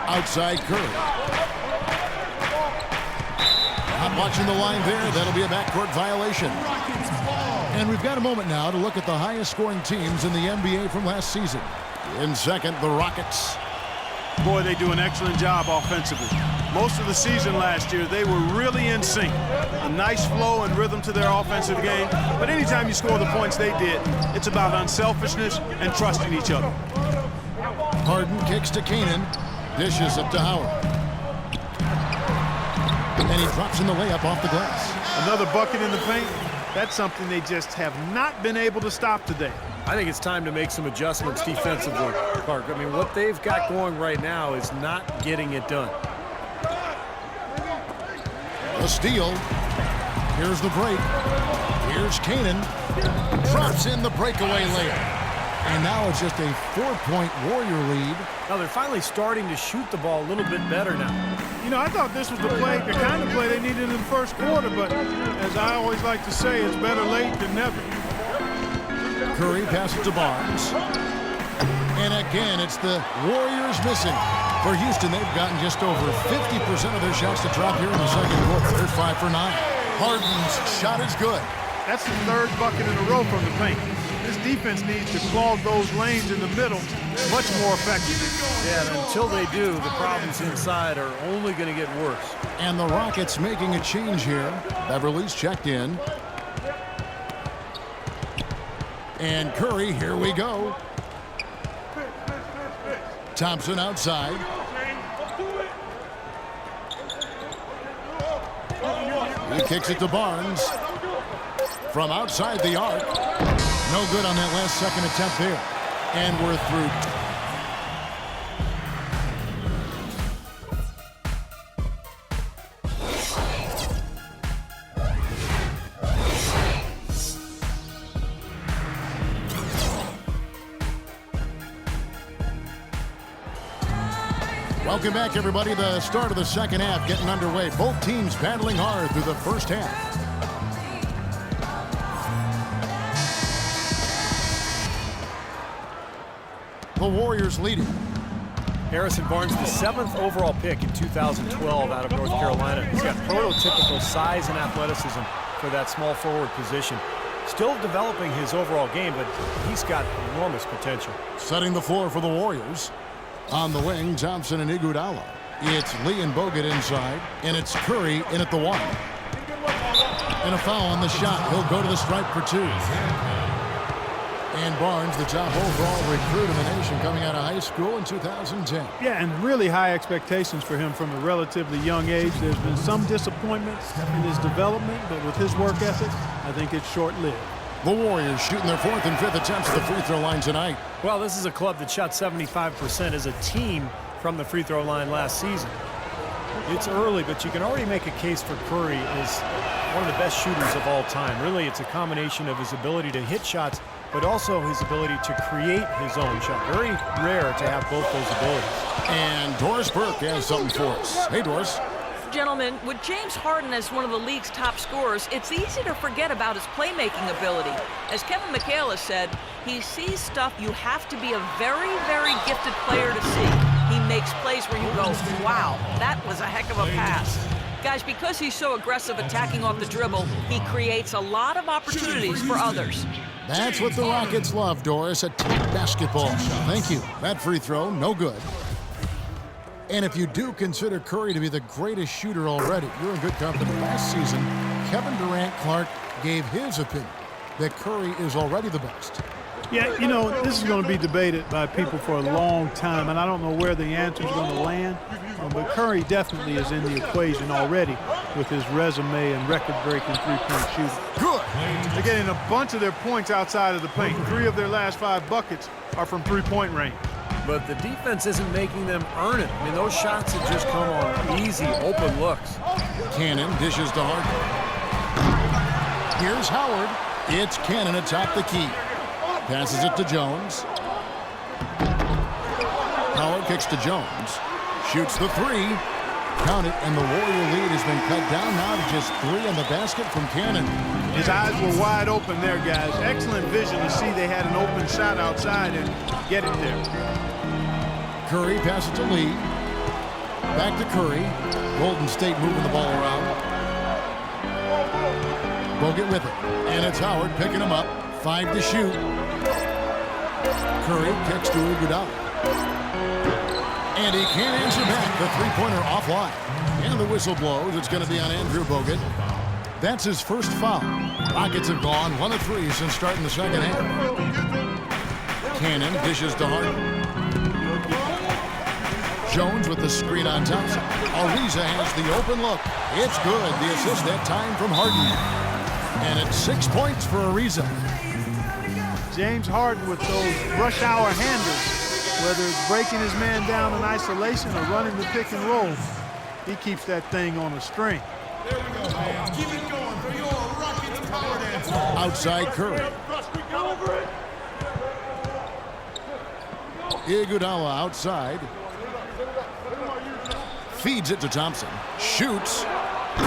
Outside Curry. Not watching the line there. That'll be a backcourt violation. And we've got a moment now to look at the highest scoring teams in the NBA from last season. In second, the Rockets. Boy, they do an excellent job offensively. Most of the season last year, they were really in sync. A nice flow and rhythm to their offensive game. But anytime you score the points they did, it's about unselfishness and trusting each other. Harden kicks to Canaan. Dishes it to Howard. And he drops in the layup off the glass. Another bucket in the paint. That's something they just have not been able to stop today. I think it's time to make some adjustments defensively, Clark. I mean, what they've got going right now is not getting it done. A steal. Here's the break. Here's Canaan. Drops in the breakaway layup. And now it's just a 4-point Warrior lead. Now they're finally starting to shoot the ball a little bit better now. You know, I thought this was the kind of play they needed in the first quarter, but as I always like to say, it's better late than never. Curry passes to Barnes. And again, it's the Warriors missing. For Houston, they've gotten just over 50% of their shots to drop here in the second quarter. They're 5 for 9. Harden's shot is good. That's the third bucket in a row from the paint. This defense needs to clog those lanes in the middle much more effectively. Yeah, and until they do, the problems inside are only going to get worse. And the Rockets making a change here. Beverly's checked in. And Curry, here we go. Thompson outside. He kicks it to Barnes. From outside the arc. No good on that last second attempt there. And we're through. Welcome back, everybody. The start of the second half getting underway. Both teams battling hard through the first half. The Warriors leading. Harrison Barnes, the 7th overall pick in 2012 out of North Carolina. He's got prototypical size and athleticism for that small forward position. Still developing his overall game, but he's got enormous potential. Setting the floor for the Warriors. On the wing, Thompson and Iguodala. It's Lee and Bogut inside, and it's Curry in at the 1. And a foul on the shot. He'll go to the stripe for 2. And Barnes, the top overall recruit in the nation, coming out of high school in 2010. Yeah, and really high expectations for him from a relatively young age. There's been some disappointment in his development, but with his work ethic, I think it's short-lived. The Warriors shooting their 4th and 5th attempts at the free throw line tonight. Well, this is a club that shot 75% as a team from the free throw line last season. It's early, but you can already make a case for Curry as one of the best shooters of all time. Really, it's a combination of his ability to hit shots, but also his ability to create his own shot. Very rare to have both those abilities. And Doris Burke has something for us. Hey, Doris. Gentlemen, with James Harden as one of the league's top scorers, it's easy to forget about his playmaking ability. As Kevin McHale has said, he sees stuff you have to be a very, very gifted player to see. He makes plays where you go, wow, that was a heck of a pass. Guys, because he's so aggressive attacking off the dribble, he creates a lot of opportunities for others. That's what the Rockets love, Doris, a tough basketball shot. Thank you. That free throw, no good. And if you do consider Curry to be the greatest shooter already, you're in good company. Last season, Kevin Durant Clark gave his opinion that Curry is already the best. Yeah, you know, this is going to be debated by people for a long time, and I don't know where the answer is going to land. But Curry definitely is in the equation already with his resume and record-breaking three-point shooting. Good. They're getting a bunch of their points outside of the paint. 3 of their last 5 buckets are from three-point range. But the defense isn't making them earn it. I mean, those shots have just come on easy, open looks. Cannon dishes to Harden. Here's Howard. It's Cannon atop the key. Passes it to Jones. Howard kicks to Jones. Shoots the 3. Count it, and the Warrior lead has been cut down now to just 3 on the basket from Cannon. His eyes were wide open there, guys. Excellent vision to see they had an open shot outside and get it there. Curry passes to Lee. Back to Curry. Golden State moving the ball around. Bogut with it. And it's Howard picking him up. 5 to shoot. Curry kicks to Iguodala. And he can't answer back. The three-pointer offline. And the whistle blows. It's going to be on Andrew Bogut. That's his first foul. Rockets have gone 1 of 3 since starting the second half. Cannon dishes to Harden. Jones with the screen on Thompson. Ariza has the open look. It's good. The assist that time from Harden. And it's 6 points for Ariza. James Harden with those rush hour handles, whether it's breaking his man down in isolation or running the pick and roll, he keeps that thing on a string. There we go, man. Keep it going for your Rockets power dance. Outside Curry. Iguodala outside. Feeds it to Thompson. Shoots.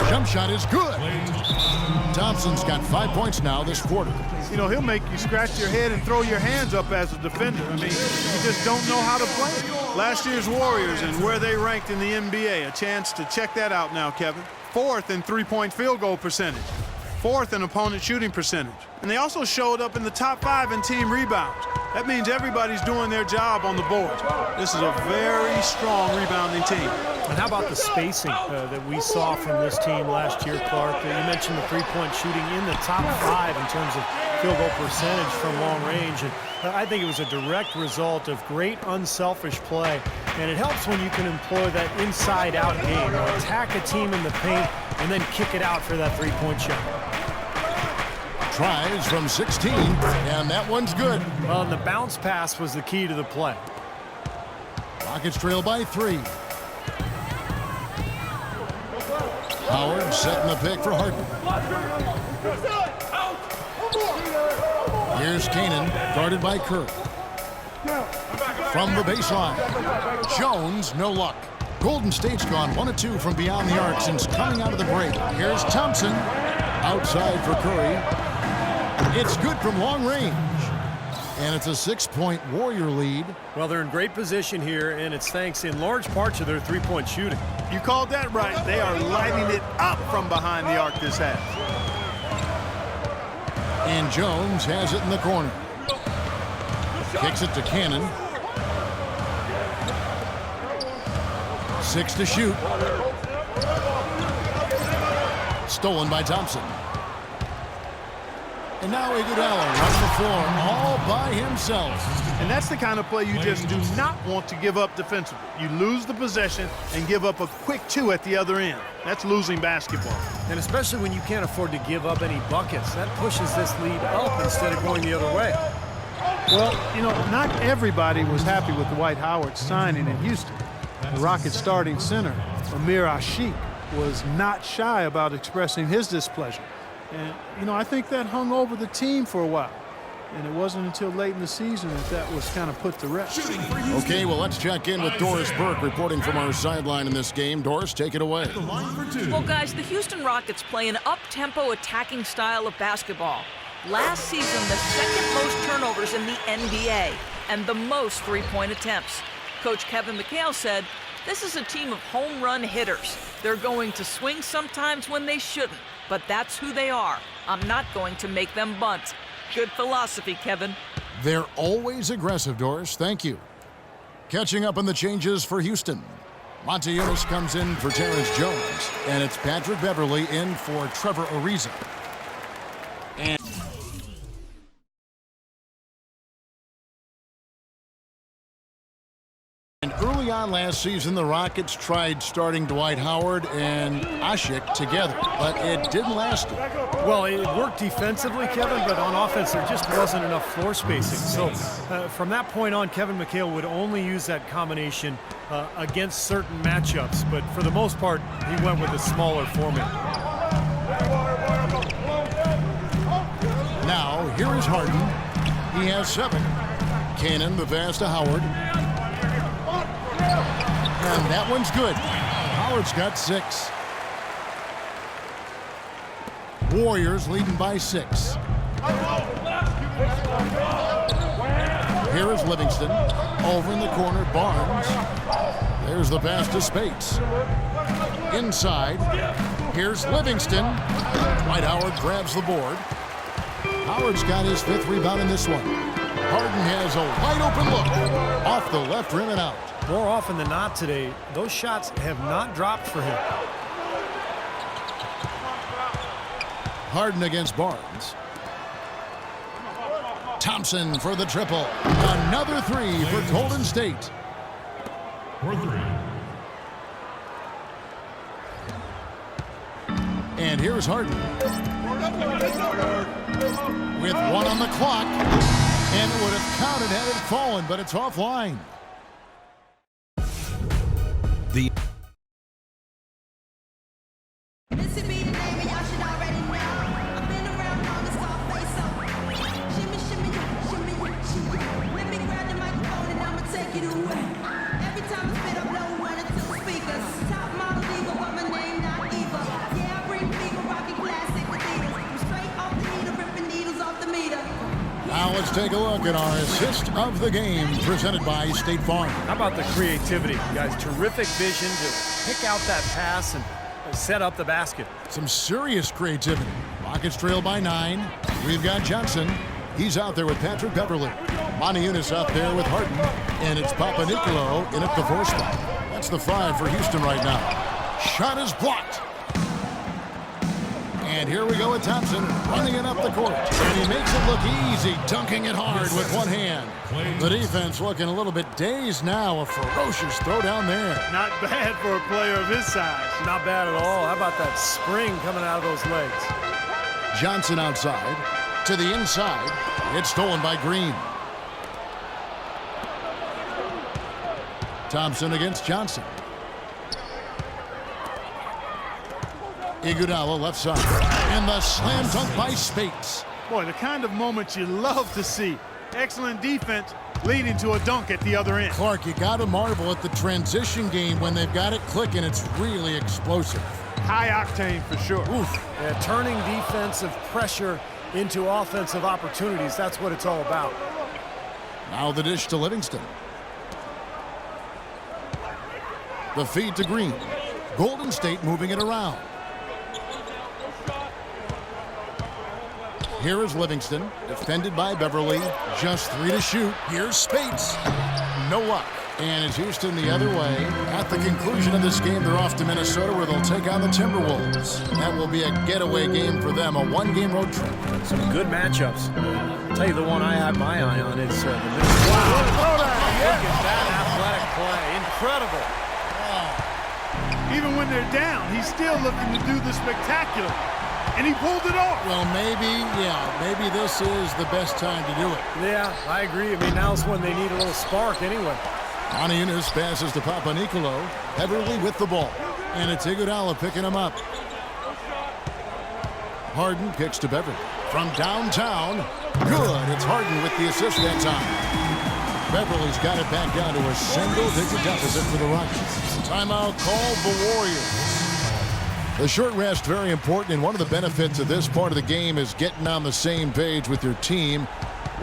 Jump shot is good. Thompson's got 5 points now this quarter. You know, he'll make you scratch your head and throw your hands up as a defender. I mean, you just don't know how to play. Last year's Warriors and where they ranked in the NBA. A chance to check that out now, Kevin. 4th in three-point field goal percentage. 4th in opponent shooting percentage. And they also showed up in the top 5 in team rebounds. That means everybody's doing their job on the board. This is a very strong rebounding team. And how about the spacing that we saw from this team last year, Clark? You mentioned the three-point shooting in the top 5 in terms of field goal percentage from long range. And I think it was a direct result of great unselfish play. And it helps when you can employ that inside-out game. Attack a team in the paint and then kick it out for that three-point shot. Tries from 16, and that one's good. Well, and the bounce pass was the key to the play. Rockets trail by 3. Howard setting the pick for Harden. Here's Cannon, guarded by Curry. From the baseline, Jones, no luck. Golden State's gone 1 of 2 from beyond the arc since coming out of the break. Here's Thompson, outside for Curry. It's good from long range. And it's a 6-point Warrior lead. Well, they're in great position here, and it's thanks in large part to their three-point shooting. You called that right. They are lighting it up from behind the arc this half. And Jones has it in the corner. Kicks it to Cannon. 6 to shoot. Stolen by Thompson. And now Iguodala running the floor all by himself. And that's the kind of play you just do not want to give up defensively. You lose the possession and give up a quick 2 at the other end. That's losing basketball. And especially when you can't afford to give up any buckets, that pushes this lead up instead of going the other way. Well, you know, not everybody was happy with Dwight Howard signing in Houston. The Rockets starting center, Amir Ashiq, was not shy about expressing his displeasure. And, you know, I think that hung over the team for a while. And it wasn't until late in the season that was kind of put to rest. Okay, well, let's check in with Doris Burke reporting from our sideline in this game. Doris, take it away. Well, guys, the Houston Rockets play an up-tempo attacking style of basketball. Last season, the second most turnovers in the NBA and the most three-point attempts. Coach Kevin McHale said, this is a team of home run hitters. They're going to swing sometimes when they shouldn't, but that's who they are. I'm not going to make them bunt. Good philosophy, Kevin. They're always aggressive, Doris. Thank you. Catching up on the changes for Houston. Monte Ellis comes in for Terrence Jones, and it's Patrick Beverley in for Trevor Ariza. And early on last season, the Rockets tried starting Dwight Howard and Ashiq together, but it didn't last. Well, it worked defensively, Kevin, but on offense, there just wasn't enough floor spacing. So from that point on, Kevin McHale would only use that combination against certain matchups, but for the most part, he went with a smaller format. Now, here is Harden. He has 7. Cannon, the pass to Howard. And that one's good. Howard's got 6. Warriors leading by 6. Here is Livingston. Over in the corner, Barnes. There's the pass to Spates. Inside. Here's Livingston. Dwight Howard grabs the board. Howard's got his 5th rebound in this one. Harden has a wide open look. Off the left rim and out. More often than not today, those shots have not dropped for him. Harden against Barnes. Thompson for the triple. Another 3 for Golden State. For 3. And here's Harden. With 1 on the clock. And it would have counted had it fallen, but it's offline. Mississippi the name, and y'all should already know. I've been around long as Scarface, so shimmy, shimmy, shimmy, shimmy. Let me grab the microphone and I'ma take it away. Every time I spit, I blow one into the speakers. Top model diva, but my name not Eva. Yeah, I bring fever, rocking classic Adidas. I'm straight off the meter, ripping needles off the meter. Now let's take a look at our assist of the game presented by State Farm. How about the creativity, guys? Terrific vision to pick out that pass and set up the basket. Some serious creativity. Rockets trail by 9. We've got Johnson. He's out there with Patrick Beverly. Moniunas out there with Harden. And it's Papanicolo in at the 4 spot. That's the 5 for Houston right now. Shot is blocked. And here we go with Thompson running it up the court. And he makes it look easy, dunking it hard with one hand. The defense looking a little bit dazed now. A ferocious throw down there. Not bad for a player of his size. Not bad at all. How about that spring coming out of those legs? Johnson outside. To the inside. It's stolen by Green. Thompson against Johnson. Iguodala left side. And the slam dunk by Spates. Boy, the kind of moments you love to see. Excellent defense leading to a dunk at the other end. Clark, you got to marvel at the transition game when they've got it clicking. It's really explosive. High octane for sure. Oof. Yeah, turning defensive pressure into offensive opportunities. That's what it's all about. Now the dish to Livingston. The feed to Green. Golden State moving it around. Here is Livingston, defended by Beverly. Just 3 to shoot. Here's Spates. No luck. And it's Houston the other way. At the conclusion of this game, they're off to Minnesota where they'll take on the Timberwolves. That will be a getaway game for them, a 1-game road trip. Some good matchups. I'll tell you the one I have my eye on is the Minnesota. Look Look at that athletic play. Incredible. Even when they're down, he's still looking to do the spectacular. And he pulled it off. Well, maybe this is the best time to do it. Yeah, I agree. I mean, now's when they need a little spark anyway. Moniunas passes to Papanicolo. Beverly with the ball. And it's Iguodala picking him up. Harden kicks to Beverly. From downtown. Good. It's Harden with the assist that time. Beverly's got it back down to a single-digit deficit for the Rockets. Timeout called the Warriors. The short rest, very important, and one of the benefits of this part of the game is getting on the same page with your team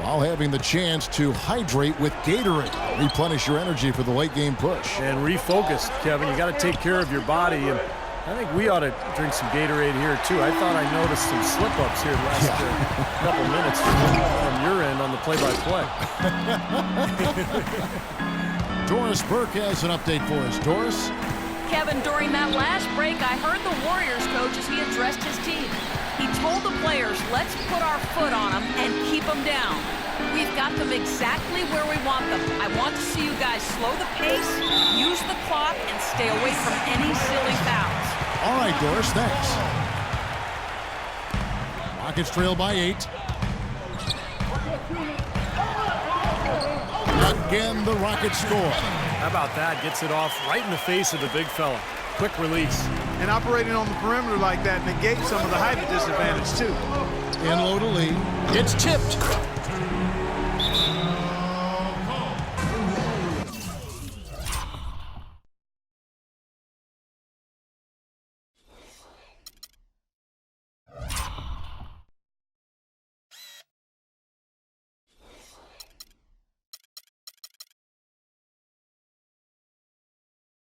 while having the chance to hydrate with Gatorade. Replenish your energy for the late game push. And refocus, Kevin. You got to take care of your body, and I think we ought to drink some Gatorade here, too. I thought I noticed some slip-ups here the last couple minutes from your end on the play-by-play. Doris Burke has an update for us. Doris? Kevin, during that last break, I heard the Warriors coach as he addressed his team. He told the players, let's put our foot on them and keep them down. We've got them exactly where we want them. I want to see you guys slow the pace, use the clock, and stay away from any silly fouls. All right, Doris, thanks. Rockets trail by 8. Again, the Rockets score. How about that? Gets it off right in the face of the big fella. Quick release. And operating on the perimeter like that negates some of the height disadvantage, too. In low to lead. It's tipped.